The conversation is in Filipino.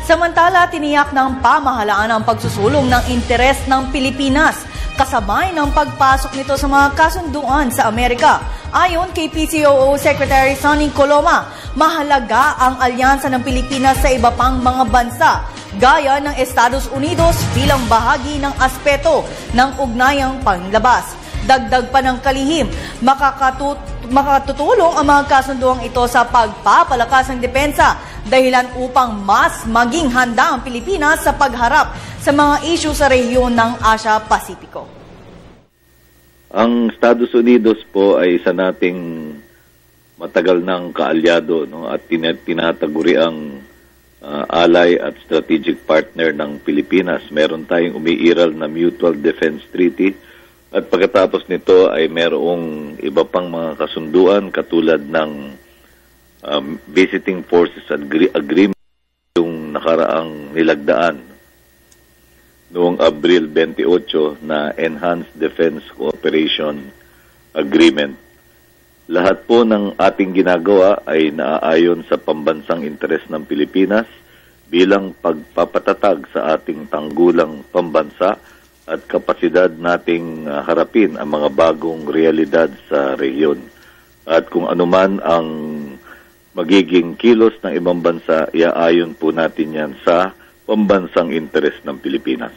Samantala, tiniyak ng pamahalaan ang pagsusulong ng interes ng Pilipinas kasabay ng pagpasok nito sa mga kasunduan sa Amerika. Ayon kay PCOO Secretary Sonny Coloma, mahalaga ang alyansa ng Pilipinas sa iba pang mga bansa gaya ng Estados Unidos bilang bahagi ng aspeto ng ugnayang panlabas. Dagdag pa ng kalihim, makatutulong ang mga kasunduang ito sa pagpapalakas ng depensa dahilan upang mas maging handa ang Pilipinas sa pagharap sa mga isyu sa rehiyon ng Asia-Pasipiko. Ang Estados Unidos po ay isa nating matagal ng kaalyado, no, at tinataguri ang ally at strategic partner ng Pilipinas. Meron tayong umiiral na Mutual Defense Treaty at pagkatapos nito ay merong iba pang mga kasunduan katulad ng Visiting Forces Agreement yung nakaraang nilagdaan noong Abril 28 na Enhanced Defense Cooperation Agreement. Lahat po ng ating ginagawa ay naaayon sa pambansang interes ng Pilipinas bilang pagpapatatag sa ating tanggulang pambansa at kapasidad nating harapin ang mga bagong realidad sa rehiyon. At kung anuman ang magiging kilos ng ibang bansa, iaayon po natin yan sa pambansang interes ng Pilipinas.